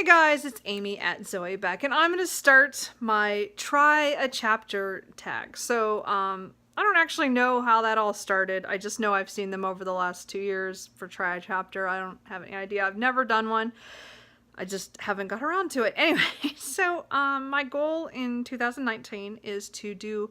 Hey guys, it's Amy at Zoe Beck, and I'm going to start my try a chapter tag. So, I don't actually know how that all started. I just know I've seen them over the last 2 years for try a chapter. I don't have any idea. I've never done one. I just haven't got around to it. Anyway, so, my goal in 2019 is to do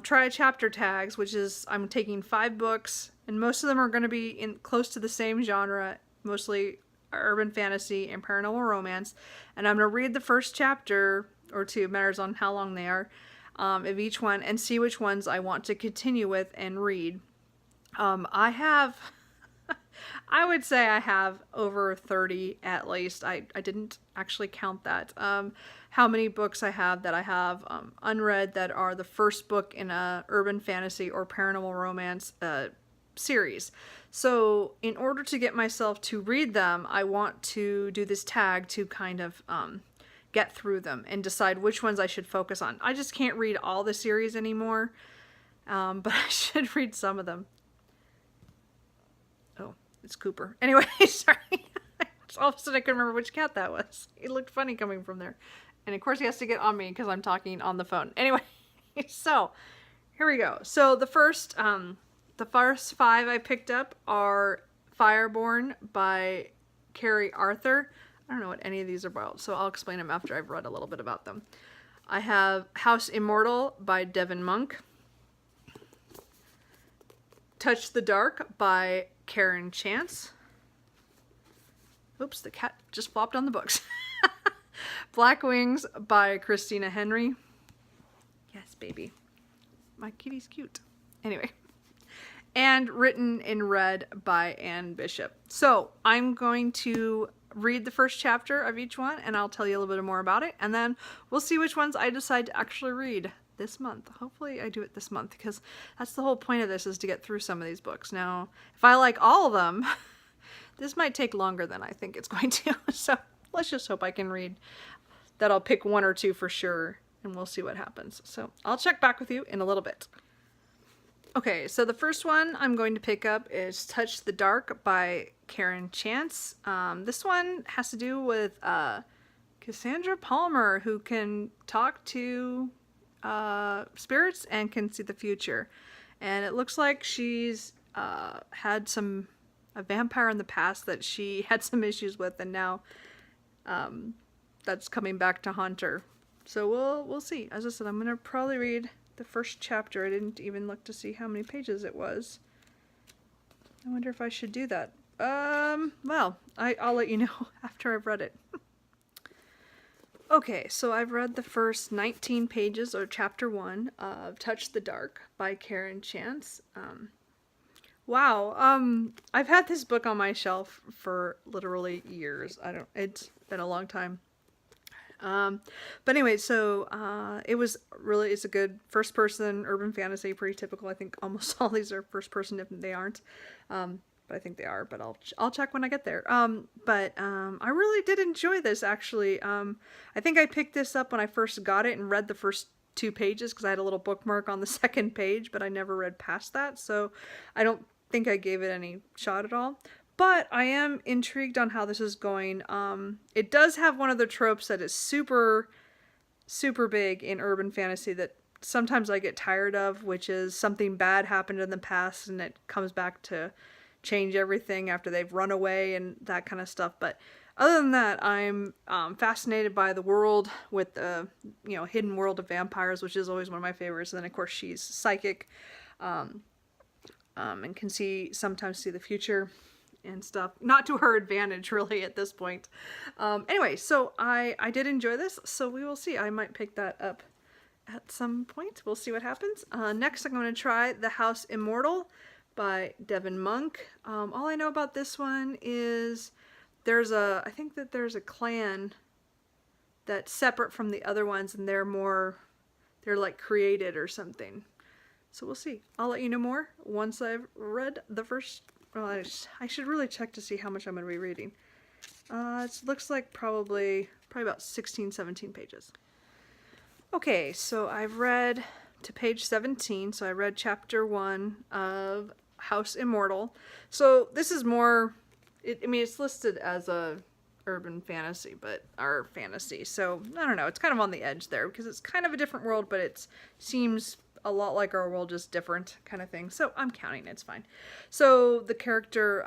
try a chapter tags, which is I'm taking 5 books, and most of them are going to be in close to the same genre, mostly urban fantasy and paranormal romance, and I'm going to read the first chapter or two, matters on how long they are, of each one, and see which ones I want to continue with and read. I have, I would say I have over 30 at least. I didn't actually count that. How many books I have that I have unread that are the first book in a urban fantasy or paranormal romance series. So in order to get myself to read them, I want to do this tag to kind of get through them and decide which ones I should focus on. I just can't read all the series anymore, but I should read some of them. Oh, it's Cooper. Anyway, sorry. All of a sudden I couldn't remember which cat that was. It looked funny coming from there. And of course he has to get on me because I'm talking on the phone. Anyway, so here we go. So the first 5 I picked up are Fireborn by Keri Arthur. I don't know what any of these are about, so I'll explain them after I've read a little bit about them. I have Immortal by Devon. Touch the Dark by Karen Chance. Oops, the cat just flopped on the books. Black Wings by Christina Henry. Yes, baby. My kitty's cute. Anyway. And Written in Red by Anne Bishop. So I'm going to read the first chapter of each one, and I'll tell you a little bit more about it, and then we'll see which ones I decide to actually read this month. Hopefully I do it this month, because that's the whole point of this, is to get through some of these books. Now, if I like all of them, this might take longer than I think it's going to. So let's just hope I can read that. I'll pick 1 or 2 for sure, and we'll see what happens. So I'll check back with you in a little bit. Okay, so the first one I'm going to pick up is Touch the Dark by Karen Chance. This one has to do with Cassandra Palmer, who can talk to spirits and can see the future. And it looks like she's had a vampire in the past that she had some issues with, and now that's coming back to haunt her. So we'll see. As I said, I'm going to probably read the first chapter. I didn't even look to see how many pages it was. I wonder if I should do that. Well, I'll let you know after I've read it. Okay, so I've read the first 19 pages, or chapter 1 of Touch the Dark by Karen Chance. Wow, I've had this book on my shelf for literally years. It's been a long time. But anyway, so it's a good first person urban fantasy, pretty typical. I think almost all these are first person if they aren't. But I think they are, but I'll check when I get there. But I really did enjoy this, actually. I think I picked this up when I first got it and read the first 2 pages because I had a little bookmark on the second page, but I never read past that, so I don't think I gave it any shot at all. But I am intrigued on how this is going. It does have one of the tropes that is super, super big in urban fantasy that sometimes I get tired of, which is something bad happened in the past and it comes back to change everything after they've run away and that kind of stuff. But other than that, I'm fascinated by the world with the hidden world of vampires, which is always one of my favorites. And then of course she's psychic, and can sometimes see the future and stuff. Not to her advantage, really, at this point. Anyway, so I did enjoy this, so we will see. I might pick that up at some point. We'll see what happens. Next, I'm going to try The House Immortal by Devon. All I know about this one is I think that there's a clan that's separate from the other ones, and they're like created or something. So we'll see. I'll let you know more once I've read the first. Well, I should really check to see how much I'm going to be reading. It looks like probably about 16, 17 pages. Okay, so I've read to page 17. So I read chapter 1 of House Immortal. So this is more, it's listed as a urban fantasy, or fantasy. So I don't know. It's kind of on the edge there because it's kind of a different world, but it seems a lot like our world, just different kind of thing. So I'm counting. It's fine. So the character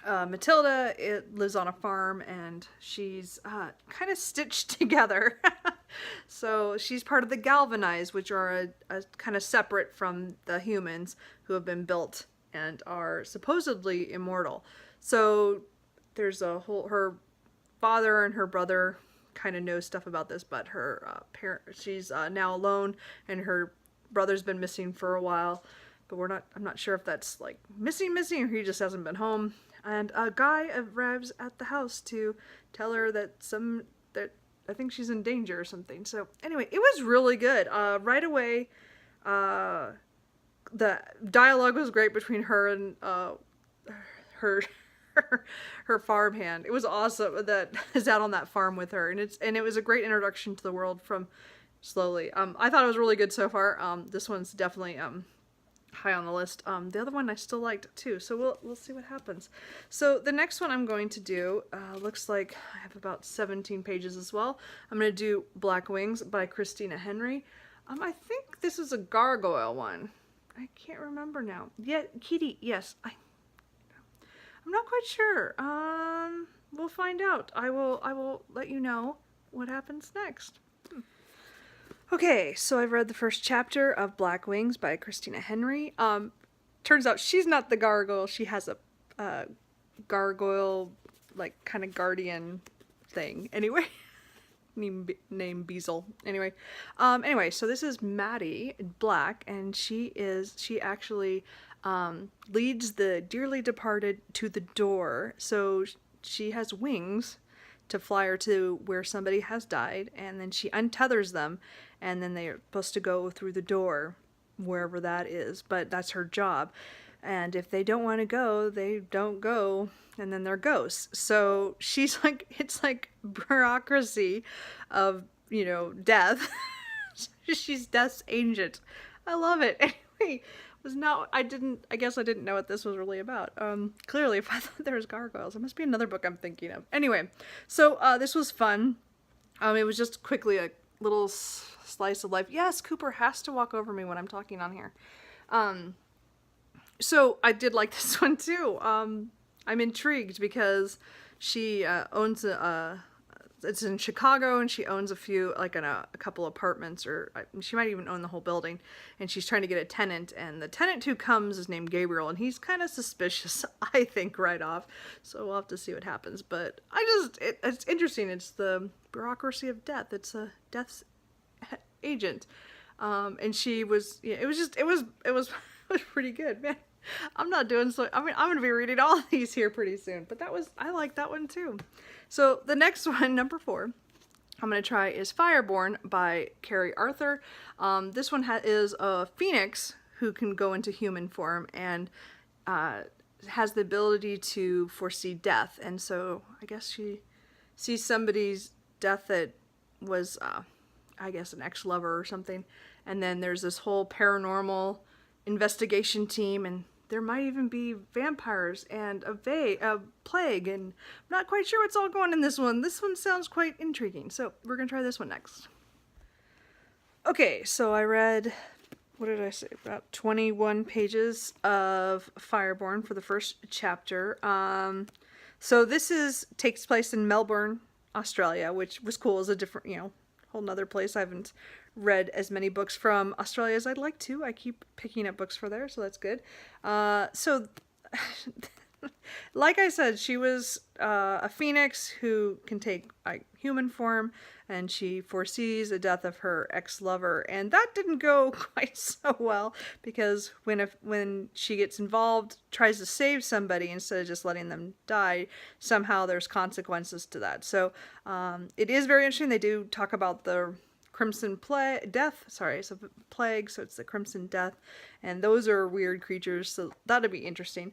Matilda, it lives on a farm, and she's kind of stitched together. So she's part of the Galvanized, which are a kind of separate from the humans who have been built and are supposedly immortal. So there's her father and her brother kind of know stuff about this, but her she's now alone, and her brother's been missing for a while, but I'm not sure if that's like missing or he just hasn't been home. And a guy arrives at the house to tell her that I think she's in danger or something. So anyway, it was really good. Right away, the dialogue was great between her and her her farmhand. It was awesome that is out on that farm with her, and it was a great introduction to the world from slowly. I thought it was really good so far. This one's definitely high on the list. The other one I still liked too, so we'll see what happens. So the next one I'm going to do looks like I have about 17 pages as well. I'm going to do Black Wings by Christina Henry. I think this is a gargoyle one. I can't remember now. Yeah, Kitty. Yes, I'm not quite sure. We'll find out. I will let you know what happens next. Okay, so I've read the first chapter of Black Wings by Christina Henry. Turns out she's not the gargoyle. She has a gargoyle, like, kind of guardian thing. Anyway, named Beazle. Anyway, so this is Maddie Black, and she actually leads the dearly departed to the door. So she has wings to fly her to where somebody has died, and then she untethers them, and then they're supposed to go through the door wherever that is, but that's her job. And if they don't want to go, they don't go, and then they're ghosts. So she's like, it's like bureaucracy of, death. She's death's agent. I love it. Anyway, I guess I didn't know what this was really about. Clearly, if I thought there was gargoyles, it must be another book I'm thinking of. Anyway, so this was fun. It was just quickly a little slice of life. Yes, Cooper has to walk over me when I'm talking on here. So I did like this one too. I'm intrigued because she owns it's in Chicago, and she owns a couple apartments, or she might even own the whole building, and she's trying to get a tenant, and the tenant who comes is named Gabriel, and he's kind of suspicious, I think, right off, so we'll have to see what happens. But it's interesting. It's the bureaucracy of death. It's a death's agent, and she was, it was pretty good, man. I'm not doing so. I mean, I'm going to be reading all of these here pretty soon, but I like that one too. So the next one, number 4, I'm going to try is Fireborn by Keri Arthur. This one is a phoenix who can go into human form and has the ability to foresee death. And so I guess she sees somebody's death that was, I guess, an ex-lover or something. And then there's this whole paranormal investigation team, and there might even be vampires and a plague, and I'm not quite sure what's all going in this one. This one sounds quite intriguing, so we're going to try this one next. Okay, so I read, what did I say, about 21 pages of Fireborn for the first chapter. So this takes place in Melbourne, Australia, which was cool. It's a different, whole nother place. I haven't read as many books from Australia as I'd like to. I keep picking up books for there, so that's good. So like I said, she was a phoenix who can take human form, and she foresees the death of her ex-lover, and that didn't go quite so well, because when she gets involved, tries to save somebody instead of just letting them die, somehow there's consequences to that. So it is very interesting. They do talk about the Crimson Death, so plague, so it's the Crimson Death, and those are weird creatures, so that'll be interesting.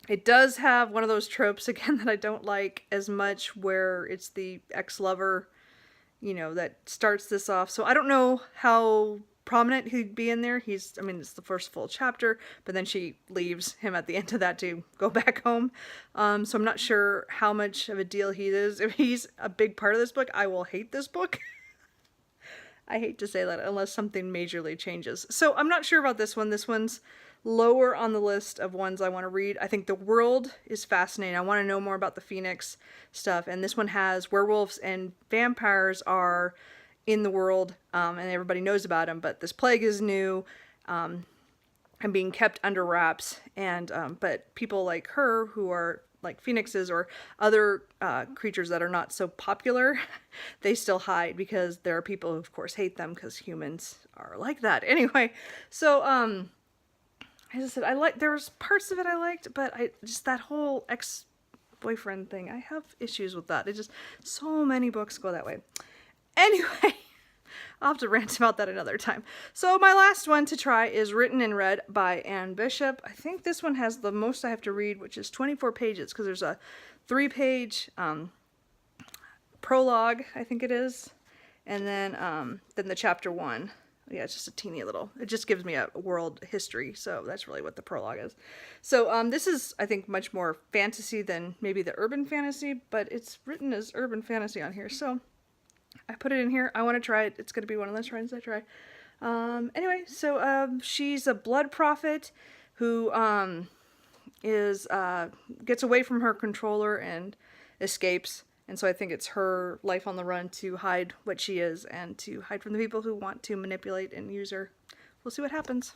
It does have one of those tropes, again, that I don't like as much, where it's the ex-lover, that starts this off. So I don't know how prominent he'd be in there. I mean, it's the first full chapter, but then she leaves him at the end of that to go back home. So I'm not sure how much of a deal he is. If he's a big part of this book, I will hate this book. I hate to say that unless something majorly changes. So I'm not sure about this one. This one's lower on the list of ones I want to read. I think the world is fascinating. I want to know more about the Phoenix stuff. And this one has werewolves and vampires are in the world, and everybody knows about them. But this plague is new and being kept under wraps. And but people like her who are like phoenixes or other creatures that are not so popular, they still hide because there are people who of course hate them because humans are like that. Anyway, so as I said, there was parts of it I liked, but just that whole ex-boyfriend thing, I have issues with that. It just, so many books go that way. Anyway, I'll have to rant about that another time. So my last one to try is Written and Read by Anne Bishop. I think this one has the most I have to read, which is 24 pages, because there's a 3-page prologue, I think it is, and then the chapter 1. Yeah, it's just a teeny little, it just gives me a world history, so that's really what the prologue is. So this is, I think, much more fantasy than maybe the urban fantasy, but it's written as urban fantasy on here, so I put it in here. I want to try it. It's going to be one of those ones I try. Anyway, so she's a blood prophet who gets away from her controller and escapes. And so I think it's her life on the run to hide what she is and to hide from the people who want to manipulate and use her. We'll see what happens.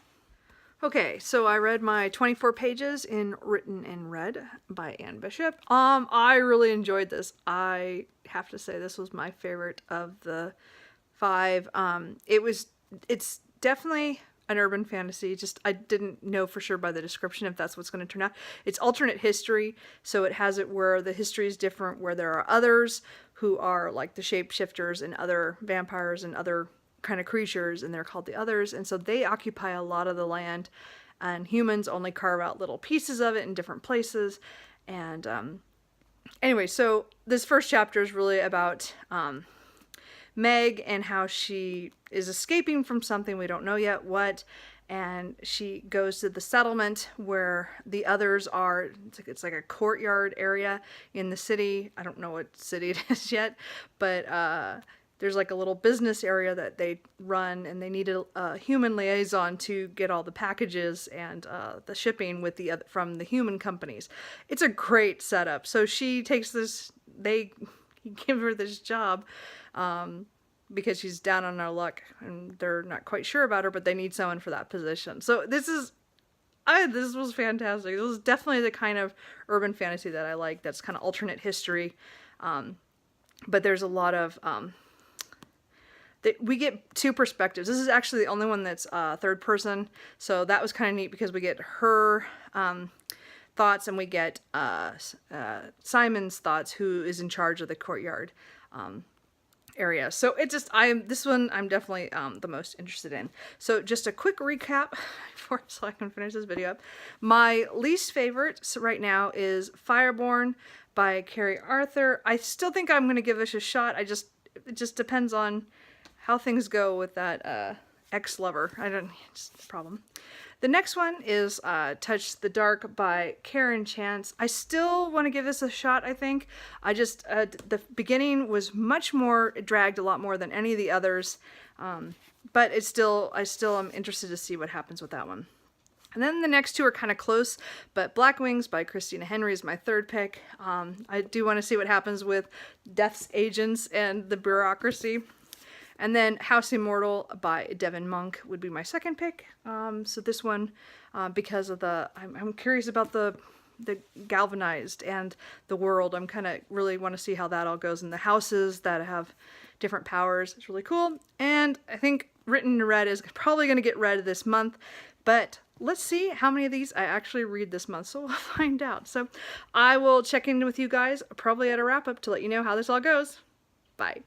Okay, so I read my 24 pages in Written and Read by Anne Bishop. I really enjoyed this. I have to say this was my favorite of the 5. It's definitely an urban fantasy. Just I didn't know for sure by the description if that's what's going to turn out. It's alternate history, so it has it where the history is different, where there are others who are like the shapeshifters and other vampires and other kind of creatures, and they're called the Others, and so they occupy a lot of the land, and humans only carve out little pieces of it in different places. And anyway, so this first chapter is really about Meg and how she is escaping from something, we don't know yet what, and she goes to the settlement where the Others are. It's like a courtyard area in the city. I don't know what city it is yet, but there's like a little business area that they run, and they need a human liaison to get all the packages and the shipping with from the human companies. It's a great setup. So she takes this, they give her this job because she's down on her luck, and they're not quite sure about her, but they need someone for that position. So this was fantastic. This was definitely the kind of urban fantasy that I like. That's kind of alternate history, but there's a lot of we get 2 perspectives. This is actually the only one that's third person, so that was kind of neat because we get her thoughts and we get Simon's thoughts, who is in charge of the courtyard area. So it just, this one I'm definitely the most interested in. So just a quick recap so I can finish this video up. My least favorite right now is Fireborn by Keri Arthur. I still think I'm going to give this a shot. It just depends on how things go with that ex-lover. It's a problem. The next one is Touch the Dark by Karen Chance. I still want to give this a shot, I think. The beginning was much more, it dragged a lot more than any of the others. But I still am interested to see what happens with that one. And then the next 2 are kind of close, but Black Wings by Christina Henry is my third pick. I do want to see what happens with Death's agents and the bureaucracy. And then House Immortal by Devon Monk would be my second pick. So this one, because of I'm curious about the galvanized and the world. I'm kind of really want to see how that all goes in the houses that have different powers. It's really cool. And I think Written and Read is probably going to get read this month, but let's see how many of these I actually read this month, so we'll find out. So I will check in with you guys probably at a wrap-up to let you know how this all goes. Bye.